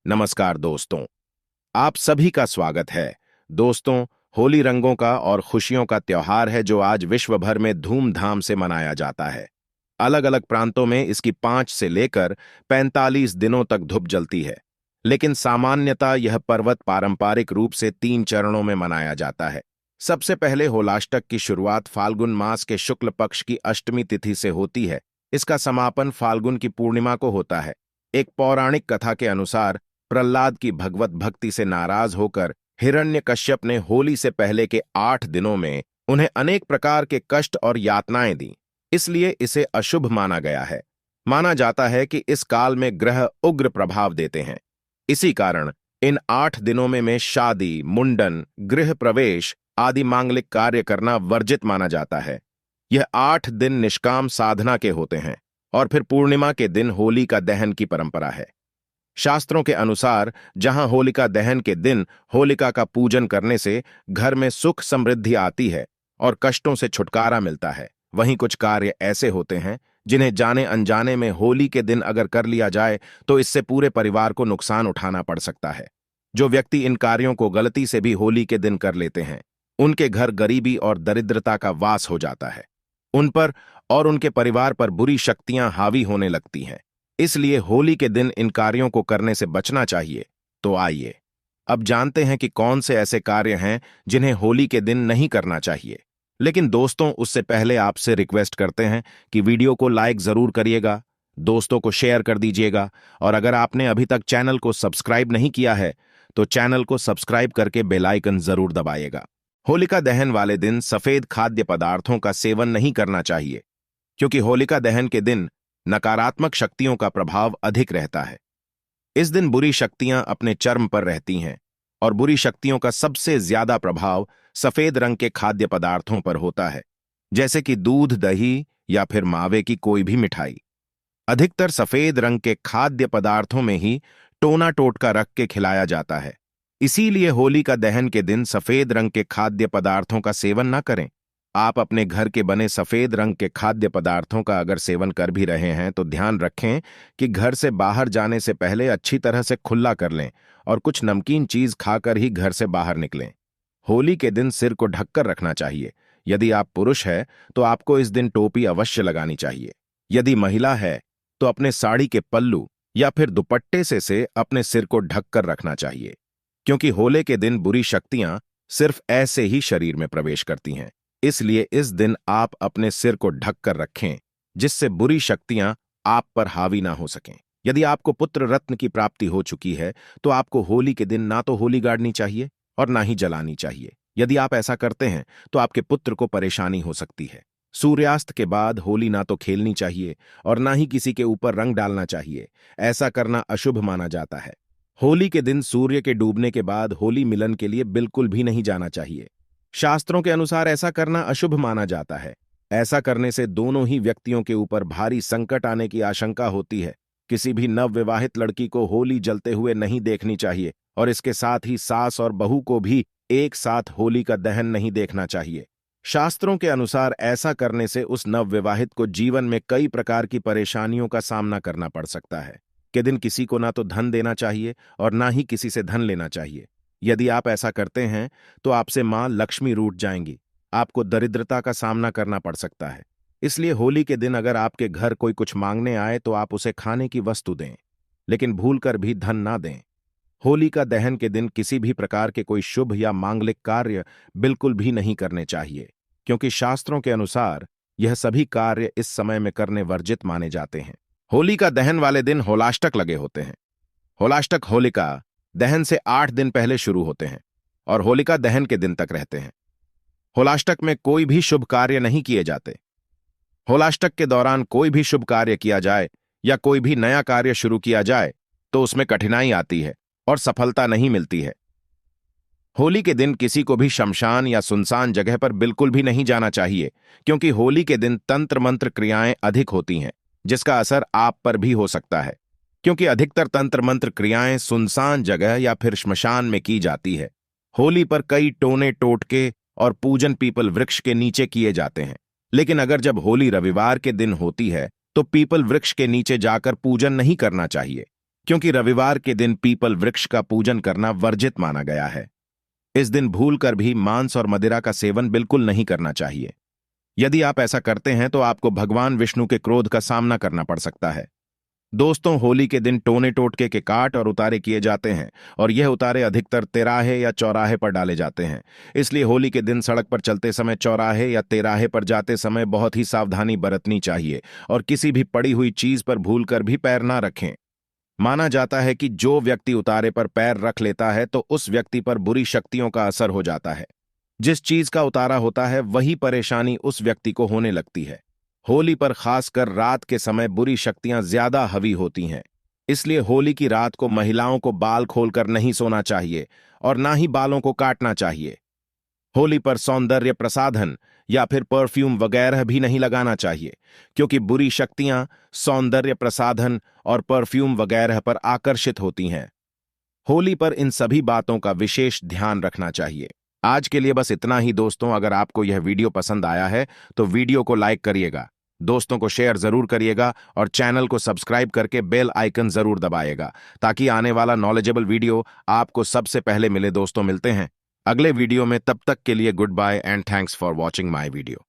नमस्कार दोस्तों, आप सभी का स्वागत है। दोस्तों, होली रंगों का और खुशियों का त्योहार है जो आज विश्व भर में धूमधाम से मनाया जाता है। अलग-अलग प्रांतों में इसकी 5 से लेकर 45 दिनों तक धूप जलती है, लेकिन सामान्यतः यह पर्वत पारंपरिक रूप से 3 चरणों में मनाया जाता है। सबसे पहले होलाष्टक की शुरुआत फाल्गुन मास के शुक्ल पक्ष की अष्टमी तिथि से होती है। इसका समापन फाल्गुन की पूर्णिमा को होता है। एक पौराणिक कथा के अनुसार प्रहलाद की भगवत भक्ति से नाराज होकर हिरण्यकश्यप ने होली से पहले के 8 दिनों में उन्हें अनेक प्रकार के कष्ट और यातनाएं दी, इसलिए इसे अशुभ माना गया है। माना जाता है कि इस काल में ग्रह उग्र प्रभाव देते हैं। इसी कारण इन 8 दिनों में शादी, मुंडन, गृह प्रवेश आदि मांगलिक कार्य करना वर्जित माना जाता है। यह 8 दिन निष्काम साधना के होते हैं और फिर पूर्णिमा के दिन होली का दहन की परंपरा है। शास्त्रों के अनुसार जहां होलिका दहन के दिन होलिका का पूजन करने से घर में सुख समृद्धि आती है और कष्टों से छुटकारा मिलता है, वहीं कुछ कार्य ऐसे होते हैं जिन्हें जाने अनजाने में होली के दिन अगर कर लिया जाए तो इससे पूरे परिवार को नुकसान उठाना पड़ सकता है। जो व्यक्ति इन कार्यों को गलती से भी होली के दिन कर लेते हैं, उनके घर गरीबी और दरिद्रता का वास हो जाता है। उन पर और उनके परिवार पर बुरी शक्तियां हावी होने लगती हैं। इसलिए होली के दिन इन कार्यों को करने से बचना चाहिए। तो आइए अब जानते हैं कि कौन से ऐसे कार्य हैं जिन्हें होली के दिन नहीं करना चाहिए। लेकिन दोस्तों, उससे पहले आपसे रिक्वेस्ट करते हैं कि वीडियो को लाइक जरूर करिएगा, दोस्तों को शेयर कर दीजिएगा और अगर आपने अभी तक चैनल को सब्सक्राइब नहीं किया है तो चैनल को सब्सक्राइब करके बेल आइकन जरूर दबाइएगा। होलिका दहन वाले दिन सफेद खाद्य पदार्थों का सेवन नहीं करना चाहिए, क्योंकि होलिका दहन के दिन नकारात्मक शक्तियों का प्रभाव अधिक रहता है। इस दिन बुरी शक्तियां अपने चर्म पर रहती हैं और बुरी शक्तियों का सबसे ज्यादा प्रभाव सफेद रंग के खाद्य पदार्थों पर होता है, जैसे कि दूध, दही या फिर मावे की कोई भी मिठाई। अधिकतर सफेद रंग के खाद्य पदार्थों में ही टोना टोटका रख के खिलाया जाता है। इसीलिए होली का दहन के दिन सफेद रंग के खाद्य पदार्थों का सेवन न करें। आप अपने घर के बने सफेद रंग के खाद्य पदार्थों का अगर सेवन कर भी रहे हैं तो ध्यान रखें कि घर से बाहर जाने से पहले अच्छी तरह से खुला कर लें और कुछ नमकीन चीज खाकर ही घर से बाहर निकलें। होली के दिन सिर को ढककर रखना चाहिए। यदि आप पुरुष हैं तो आपको इस दिन टोपी अवश्य लगानी चाहिए। यदि महिला है तो अपने साड़ी के पल्लू या फिर दुपट्टे से अपने सिर को ढककर रखना चाहिए, क्योंकि होली के दिन बुरी शक्तियां सिर्फ ऐसे ही शरीर में प्रवेश करती हैं। इसलिए इस दिन आप अपने सिर को ढककर रखें, जिससे बुरी शक्तियां आप पर हावी ना हो सकें। यदि आपको पुत्र रत्न की प्राप्ति हो चुकी है तो आपको होली के दिन ना तो होली गाड़नी चाहिए और ना ही जलानी चाहिए। यदि आप ऐसा करते हैं तो आपके पुत्र को परेशानी हो सकती है। सूर्यास्त के बाद होली ना तो खेलनी चाहिए और ना ही किसी के ऊपर रंग डालना चाहिए। ऐसा करना अशुभ माना जाता है। होली के दिन सूर्य के डूबने के बाद होली मिलन के लिए बिल्कुल भी नहीं जाना चाहिए। शास्त्रों के अनुसार ऐसा करना अशुभ माना जाता है। ऐसा करने से दोनों ही व्यक्तियों के ऊपर भारी संकट आने की आशंका होती है। किसी भी नवविवाहित लड़की को होली जलते हुए नहीं देखनी चाहिए और इसके साथ ही सास और बहू को भी एक साथ होली का दहन नहीं देखना चाहिए। शास्त्रों के अनुसार ऐसा करने से उस नवविवाहित को जीवन में कई प्रकार की परेशानियों का सामना करना पड़ सकता है। के दिन किसी को ना तो धन देना चाहिए और ना ही किसी से धन लेना चाहिए। यदि आप ऐसा करते हैं तो आपसे मां लक्ष्मी रूठ जाएंगी। आपको दरिद्रता का सामना करना पड़ सकता है। इसलिए होली के दिन अगर आपके घर कोई कुछ मांगने आए तो आप उसे खाने की वस्तु दें, लेकिन भूलकर भी धन ना दें। होली का दहन के दिन किसी भी प्रकार के कोई शुभ या मांगलिक कार्य बिल्कुल भी नहीं करने चाहिए, क्योंकि शास्त्रों के अनुसार यह सभी कार्य इस समय में करने वर्जित माने जाते हैं। होली का दहन वाले दिन होलाष्टक लगे होते हैं। होलाष्टक होलिका दहन से 8 दिन पहले शुरू होते हैं और होलिका दहन के दिन तक रहते हैं। होलाष्टक में कोई भी शुभ कार्य नहीं किए जाते। होलाष्टक के दौरान कोई भी शुभ कार्य किया जाए या कोई भी नया कार्य शुरू किया जाए तो उसमें कठिनाई आती है और सफलता नहीं मिलती है। होली के दिन किसी को भी शमशान या सुनसान जगह पर बिल्कुल भी नहीं जाना चाहिए, क्योंकि होली के दिन तंत्र मंत्र क्रियाएं अधिक होती हैं, जिसका असर आप पर भी हो सकता है। क्योंकि अधिकतर तंत्र मंत्र क्रियाएं सुनसान जगह या फिर श्मशान में की जाती है। होली पर कई टोने टोटके और पूजन पीपल वृक्ष के नीचे किए जाते हैं, लेकिन अगर जब होली रविवार के दिन होती है तो पीपल वृक्ष के नीचे जाकर पूजन नहीं करना चाहिए, क्योंकि रविवार के दिन पीपल वृक्ष का पूजन करना वर्जित माना गया है। इस दिन भूलकर भी मांस और मदिरा का सेवन बिल्कुल नहीं करना चाहिए। यदि आप ऐसा करते हैं तो आपको भगवान विष्णु के क्रोध का सामना करना पड़ सकता है। दोस्तों, होली के दिन टोने टोटके के काट और उतारे किए जाते हैं और यह उतारे अधिकतर तिराहे या चौराहे पर डाले जाते हैं। इसलिए होली के दिन सड़क पर चलते समय चौराहे या तिराहे पर जाते समय बहुत ही सावधानी बरतनी चाहिए और किसी भी पड़ी हुई चीज पर भूलकर भी पैर ना रखें। माना जाता है कि जो व्यक्ति उतारे पर पैर रख लेता है तो उस व्यक्ति पर बुरी शक्तियों का असर हो जाता है। जिस चीज का उतारा होता है वही परेशानी उस व्यक्ति को होने लगती है। होली पर खासकर रात के समय बुरी शक्तियां ज्यादा हावी होती हैं। इसलिए होली की रात को महिलाओं को बाल खोलकर नहीं सोना चाहिए और ना ही बालों को काटना चाहिए। होली पर सौंदर्य प्रसाधन या फिर परफ्यूम वगैरह भी नहीं लगाना चाहिए, क्योंकि बुरी शक्तियां सौंदर्य प्रसाधन और परफ्यूम वगैरह पर आकर्षित होती हैं। होली पर इन सभी बातों का विशेष ध्यान रखना चाहिए। आज के लिए बस इतना ही दोस्तों। अगर आपको यह वीडियो पसंद आया है तो वीडियो को लाइक करिएगा, दोस्तों को शेयर जरूर करिएगा और चैनल को सब्सक्राइब करके बेल आइकन जरूर दबाइएगा ताकि आने वाला नॉलेजेबल वीडियो आपको सबसे पहले मिले। दोस्तों, मिलते हैं अगले वीडियो में। तब तक के लिए goodbye and thanks for watching my video.